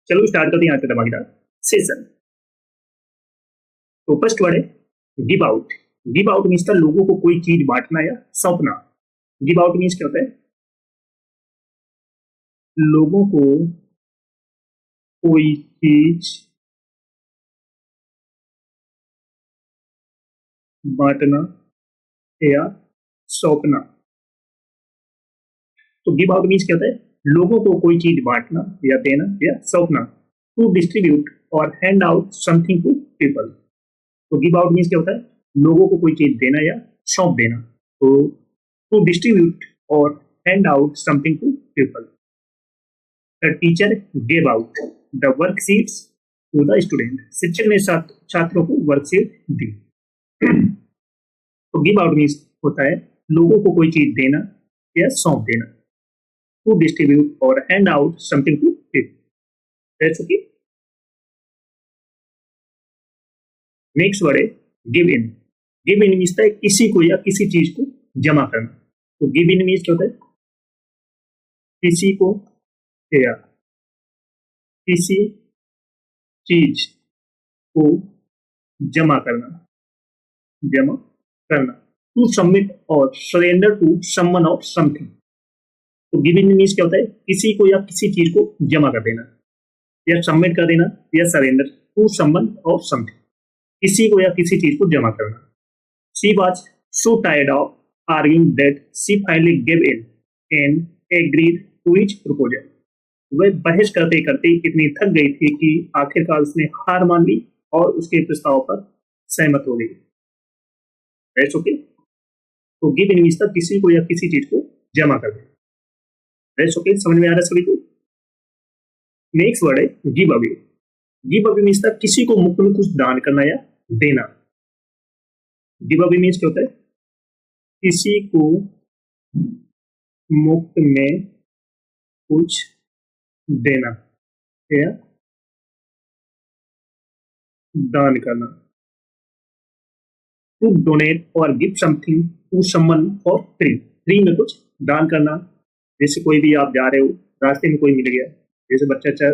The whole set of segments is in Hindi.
चलो स्टार्ट करते हैं आज का धमाकेदार सेशन। तो फर्स्ट वर्ड है give out. Give out means लोगों को कोई चीज बांटना या सौंपना। गिव आउट मीन्स क्या होता है? लोगों को कोई चीज बांटना या सौंपना। तो गिव आउट मीन्स क्या होता है? लोगों को कोई चीज बांटना या देना या सौंपना। टू डिस्ट्रीब्यूट और hand out something to people. तो गिव आउट मीन्स क्या होता है? लोगों को कोई चीज देना या सौंप देना। तो टू डिस्ट्रीब्यूट और hand out something to people. The teacher gave out the worksheets to the student. शिक्षक ने छात्रों को वर्कशीट दी। तो गिव आउट मीन्स होता है लोगों को कोई चीज देना या सौंप देना। टू डिस्ट्रीब्यूट और hand out something to people. That's okay. Next word है give in. Give in means है किसी को या किसी चीज को जमा करना। तो गिव इन मीन्स क्या होता है? किसी को या किसी चीज को जमा करना। जमा करना। टू सबमिट और सरेंडर टू समवन और समथिंग। तो गिव इन मीन्स क्या होता है? किसी को या किसी चीज को जमा कर देना या सबमिट कर देना या सरेंडर टू समवन और समथिंग। किसी को या किसी चीज को जमा करना। She was so tired of arguing that she finally gave in and agreed to his proposal. वह बहस करते करते इतनी थक गई थी कि आखिरकार उसने हार मान ली और उसके प्रस्ताव पर सहमत हो गई। That's okay? तो गिव इन मीन्स किसी को या किसी चीज को जमा कर देना। That's okay? समझ में आ रहा है सभी को? नेक्स्ट वर्ड है give away. Give away means किसी को मुफ्त में कुछ दान करना या देना। गिव अवे मीन्स क्या होता है? किसी को मुफ्त में कुछ देना या दान करना। टू डोनेट और give something to someone for free. Free में कुछ दान करना। जैसे कोई भी आप जा रहे हो, रास्ते में कोई मिल गया, जैसे बच्चा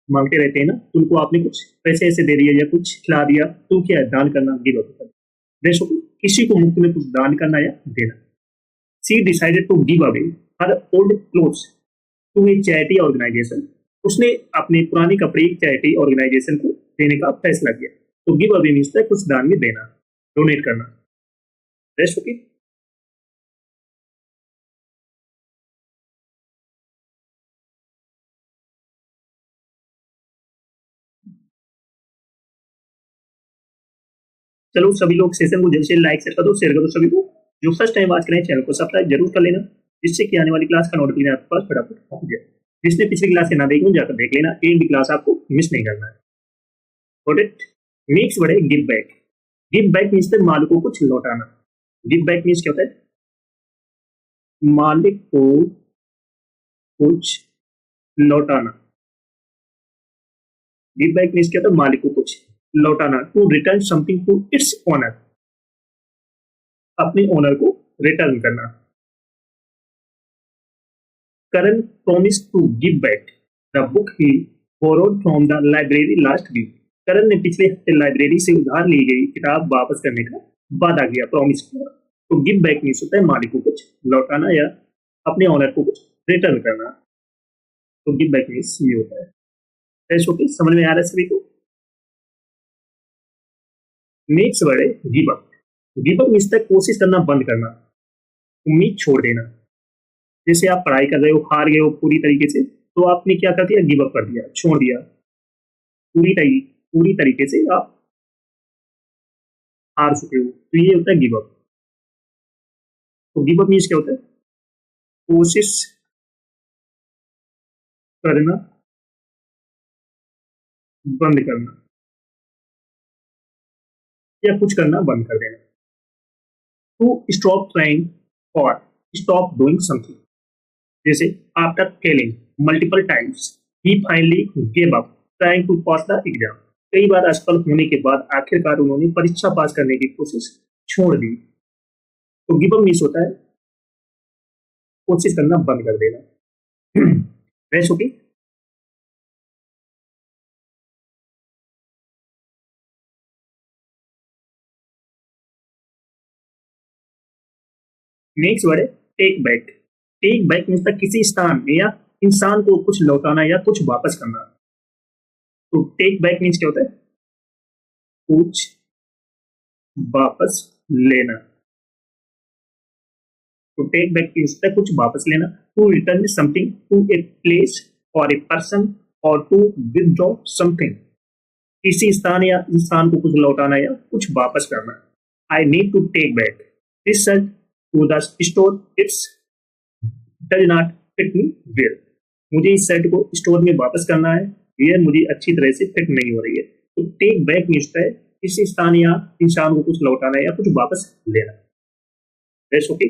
मांगते रहते हैं ना, तो उनको आपने कुछ पैसे ऐसे दे दिया या कुछ खिला दिया, तो क्या है? दान करना। गिव अवे करना। किसी को मुफ्त में कुछ दान करना या देना। She decided to give away her old clothes to a charity organization. उसने अपने पुराने कपड़े एक चैरिटी ऑर्गेनाइजेशन को देने का फैसला किया। तो गिव अवे मीन्स कुछ दान में देना, डोनेट करना। Rest okay. चलो सभी लोग सेशन को जल्द से लाइक कर दो, शेयर कर दो सभी को। जो फर्स्ट टाइम वॉच करें चैनल को सब्सक्राइब जरूर कर लेना, जिससे कि आने वाली क्लास का नोटिफिकेशन आपके पास फटाफट पहुंच जाए। जिसने पिछली क्लास से ना देखी जाकर देख लेना, एक भी क्लास आपको मिस नहीं करना है। Got it? नेक्स्ट वर्ड है give back. Give back means मालिक को कुछ लौटाना। गिव बैक मीन्स क्या होता है? मालिक को कुछ लौटाना। गिव बैक मीन्स क्या होता है? मालिक को कुछ लौटाना। To return something to its owner. अपने ओनर को रिटर्न करना। Karan promise to give back the book he borrowed from the library last week. Karan ने पिछले हफ्ते लाइब्रेरी से उधार ली गई किताब वापस करने का वादा किया, प्रॉमिस किया। तो गिव बैक मीन्स होता है मालिक को कुछ लौटाना या अपने ओनर को कुछ रिटर्न करना। तो गिव बैक मीन्स ये होता है। ऐसे ओके, समझ में आ रहा है सभी को? नेक्स्ट वर्ड है give up. Give up means कोशिश करना बंद करना, उम्मीद छोड़ देना। जैसे आप पढ़ाई कर रहे हो, हार गए हो पूरी तरीके से, तो आपने क्या कर दिया? गिव अप कर दिया, छोड़ दिया। पूरी तरीके से आप हार चुके हो, तो ये होता है गिव अप। तो गिव अप मीन्स क्या होता है? कोशिश करना बंद करना या कुछ करना बंद कर देना। टू स्टॉप ट्राइंग और स्टॉप डूइंग समथिंग। जैसे after failing multiple times he finally give up trying to pass the exam. कई बार असफल होने के बाद आखिरकार उन्होंने परीक्षा पास करने की कोशिश छोड़ दी। तो गिव अप मीन्स होता है कोशिश करना बंद कर देना। वैसे ओके। नेक्स्ट वर्ड है take back. Take back means किसी स्थान में या इंसान को कुछ लौटाना या कुछ वापस करना। तो टेक बैक मीन्स क्या होता है? कुछ वापस लेना। तो टेक बैक मीन्स होता है कुछ वापस लेना। To return something to a place और ए पर्सन और टू विदड्रॉ समथिंग। किसी स्थान या इंसान को कुछ लौटाना या कुछ वापस करना। I need to take back this shirt to the store, it's does not fit me well. मुझे इस शर्ट को स्टोर में वापस करना है, यह मुझे अच्छी तरह से फिट नहीं हो रही है। तो टेक बैक मीन्स है किसी स्थान या इंसान को कुछ लौटाना या कुछ वापस लेना। That's okay.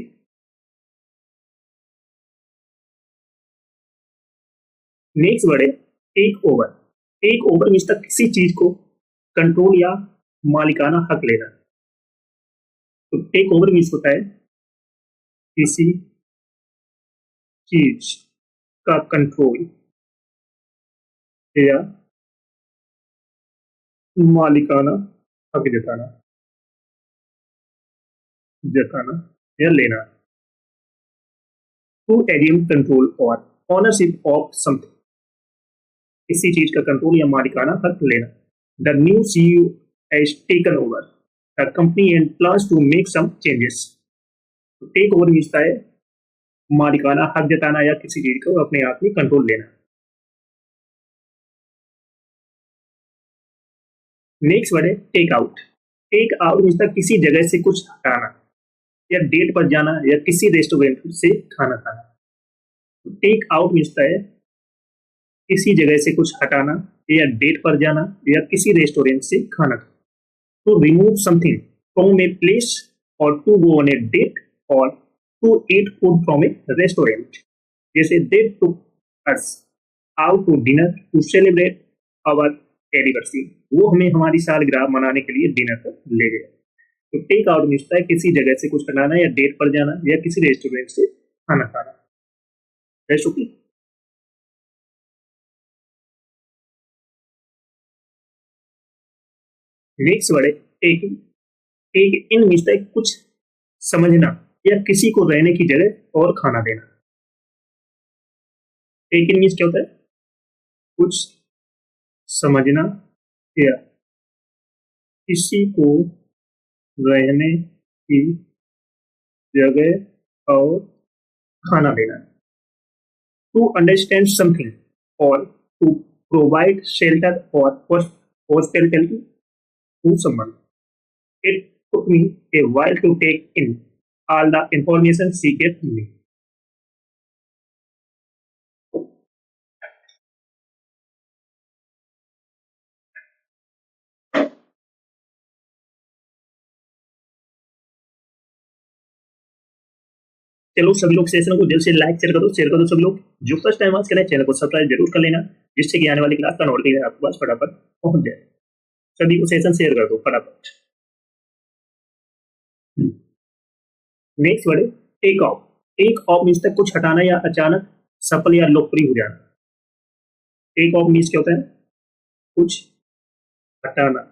नेक्स्ट वर्ड है take over. Take over means किसी चीज को कंट्रोल या मालिकाना हक लेना। तो टेक ओवर मीन्स होता है किसी चीज का कंट्रोल या मालिकाना हक जताना जताना या लेना। टू एज्यूम कंट्रोल और ऑनरशिप ऑफ समथिंग। किसी चीज का कंट्रोल या मालिकाना हक लेना। The new CEO has taken over the company and plans to make some changes. तो टेक ओवर मिलता है मालिकाना हक जताना या किसी चीज को अपने आप में कंट्रोल लेना। नेक्स्ट वर्ड है टेक आउट। टेक आउट मिलता है किसी जगह से कुछ हटाना या डेट पर जाना या किसी रेस्टोरेंट से खाना खाना। तो टेक आउट मिलता है किसी जगह से कुछ हटाना या डेट पर जाना या किसी रेस्टोरेंट से खाना खाना। To remove something from a place और to go on a date और to eat food from a restaurant. जैसे they took us out to dinner to celebrate our anniversary. वो हमें हमारी सालगिरह मनाने के लिए डिनर पर ले गए। तो टेक आउट मिलता है किसी जगह से कुछ हटाना या डेट पर जाना या किसी रेस्टोरेंट से खाना खाना। That's okay. नेक्स्ट वर्ड है टेक इन। टेक इन मिलता है कुछ समझना या किसी को रहने की जगह और खाना देना। टेक इन मीन्स क्या होता है? कुछ समझना या किसी को रहने की जगह और खाना देना। टू अंडरस्टैंड समथिंग और टू प्रोवाइड शेल्टर और hospitality to someone. It took me a while to take in all the information she gave me. चलो सभी लोग सेशन को जल्द से लाइक शेयर कर दो सभी लोग। जो फर्स्ट टाइम आज करें चैनल को सब्सक्राइब जरूर कर लेना, जिससे कि आने वाली क्लास का नोटिफिकेशन आपके पास फटाफट पहुंच जाए। सभी को सेशन शेयर कर दो फटाफट। नेक्स्ट वर्ड है take off. Take off means तक कुछ हटाना या अचानक सफल या लोकप्रिय हो जाना। टेक ऑफ मीन्स क्या होता है? कुछ हटाना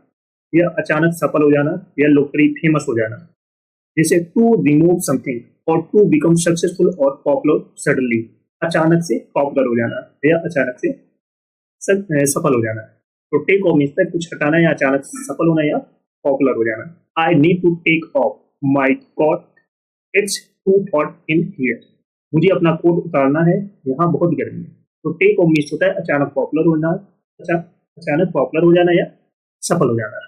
या अचानक सफल हो जाना या लोकप्रिय फेमस हो जाना। जैसे टू रिमूव समथिंग और टू बिकम सक्सेसफुल और पॉपुलर सडनली। अचानक से पॉपुलर हो जाना या अचानक से सफल हो जाना। तो टेक ऑफ मीन्स कुछ हटाना या अचानक सफल होना या पॉपुलर हो जाना। I need to take off my coat, it's too hot in here. मुझे अपना कोट उतारना है, यहाँ बहुत गर्मी है। तो टेक ऑफ मीन्स होता है अचानक पॉपुलर होना, अचानक पॉपुलर हो जाना या सफल हो जाना।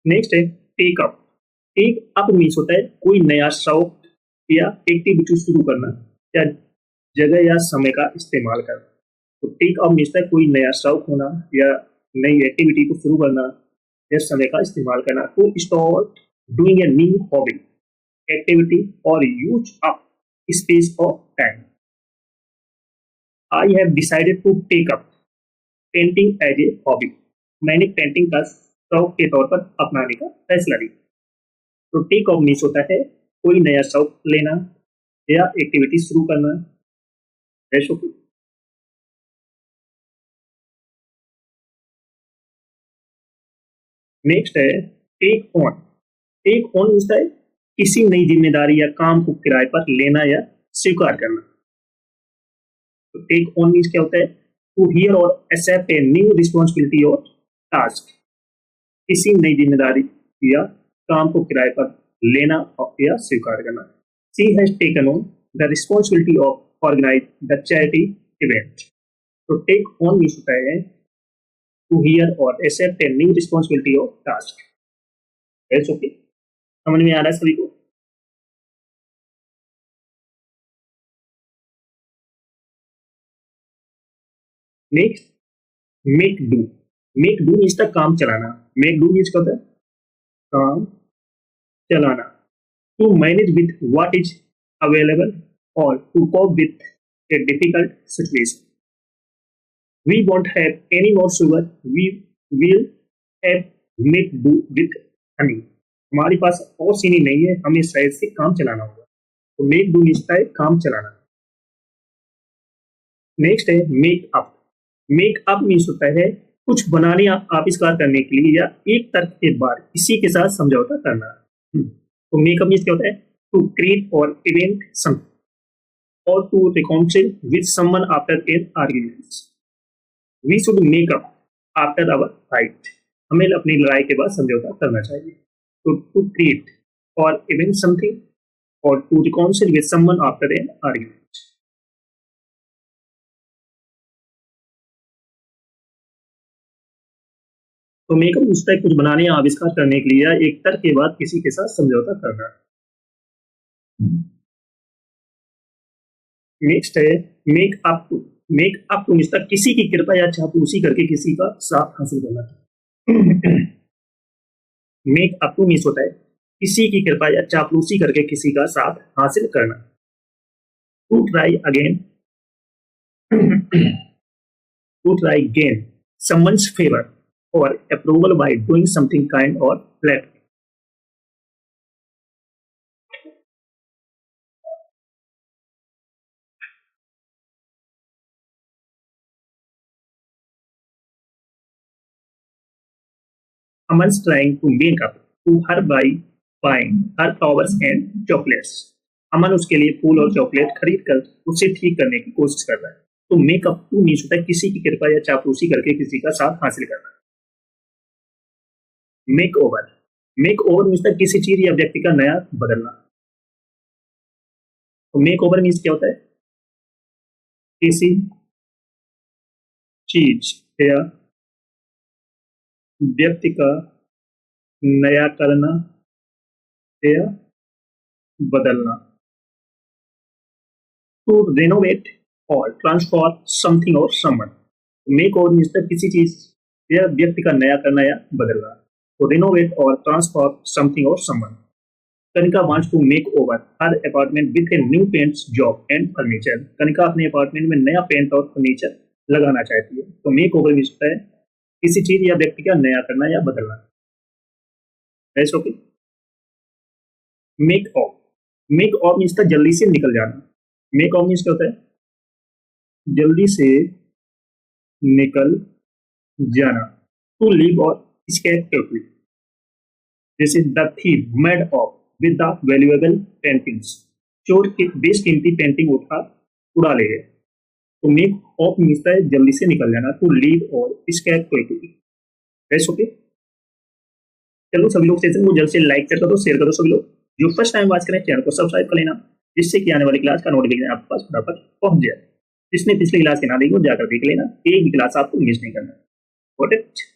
नेक्स्ट है take up. Take up means होता है कोई नया शौक या एक्टिविटी शुरू करना या जगह या समय का इस्तेमाल करना। तो टेक अप मीन्स है कोई नया शौक होना या नई एक्टिविटी को शुरू करना या समय का इस्तेमाल करना। To start doing a new hobby activity और use up space of time. I have decided to take up painting as a hobby. मैंने पेंटिंग का शौक के तौर पर अपनाने का फैसला लिया। तो टेक ऑफ मीन्स होता है कोई नया शौक लेना या एक्टिविटी शुरू करना। नेक्स्ट है टेक ऑन। टेक ऑन होता है किसी नई जिम्मेदारी या काम को किराए पर लेना या स्वीकार करना। तो टेक ऑन मीन्स क्या होता है? टू हियर और एक्सेप्ट ए न्यू रिस्पॉन्सिबिलिटी और टास्क, किसी नई जिम्मेदारी या काम को किराए पर लेना या स्वीकार करना। She has taken on the responsibility of organise the charity event. तो टेक ऑन मीन्स होता है टू हियर और accept a new responsibility of task. It's okay, समझ में आ रहा है सभी को? Next, make do. Make do means the काम चलाना। मेक डू मीन्स क्या होता है? काम चलाना। To manage with what is available और to cope with a difficult situation. We won't have any more sugar, we will have make do with honey. हमारे पास और चीनी नहीं है, हमें शहद से काम चलाना होगा। तो मेक डू मीन्स है काम चलाना। नेक्स्ट है make up. Make up means होता है कुछ बनाने या आविष्कार करने के लिए या एक तर्क के बाद किसी के साथ समझौता करना। तो मेकअप मीन्स क्या होता है? टू क्रिएट और इवेंट समथिंग और to reconcile with someone after an arguments. We should make up after our fight. हमें अपनी लड़ाई के बाद समझौता करना चाहिए। तो टू क्रिएट और इवेंट समथिंग और to reconcile with someone after an argument. तो मेकअप पूछता है कुछ बनाने या आविष्कार करने के लिए या एक तर्क के बाद किसी के साथ समझौता करना। नेक्स्ट है make up to. Make up to means किसी की कृपा या चापलूसी करके किसी का साथ हासिल करना। मेक अप टू मीन्स होता है किसी की कृपा या चापलूसी करके किसी का साथ हासिल करना। To try again, to try gain someone's favour or approval by doing something kind or flat. Someone's trying to make up to her by buying her flowers and chocolates. अमन उसके लिए फूल और चॉकलेट खरीद कर उसे ठीक करने की कोशिश कर रहा है। तो मेकअप टू मीन्स होता है किसी की कृपा या चापलूसी करके किसी का साथ हासिल करना। Make over. Make over means किसी चीज या व्यक्ति का नया बदलना। तो मेक ओवर मीन्स क्या होता है? किसी चीज या व्यक्ति का नया करना या बदलना। टू रेनोवेट और ट्रांसफॉर्म समथिंग और समवन। मेक ओवर मीन्स किसी चीज या व्यक्ति का नया करना या बदलना। तो रेनोवेट और ट्रांसफॉर्म समथिंग और someone. Kanika wants to make over her apartment with a new paints job and furniture. Kanika अपने अपार्टमेंट में नया पेंट और फर्नीचर लगाना चाहती है। तो मेक ओवर मीन्स है किसी चीज या व्यक्ति का नया करना या बदलना। ऐसा okay. Make of. Make of means जल्दी से निकल जाना। मेक ऑफ मीन्स क्या होता है? जल्दी से निकल जाना। टू लीव और escape quickly. This is the thief made off with the valuable paintings. चोर के बेशकीमती पेंटिंग उड़ा ले गए। तो मेक ऑफ मीन्स है जल्दी से निकल जाना। टू लीव और escape quickly. That's okay? चलो सभी लोग सेशन को जल्द से लाइक कर दो, शेयर करो। सभी लोग जो फर्स्ट टाइम वॉच करें चैनल को सब्सक्राइब कर लेना, जिससे कि आने वाली क्लास का नोटिफिकेशन आपके पास फटाफट पहुंच जाए। जिसने पिछली क्लास के ना देखी वो जाकर देख लेना, एक भी क्लास आपको मिस नहीं करना। Got it?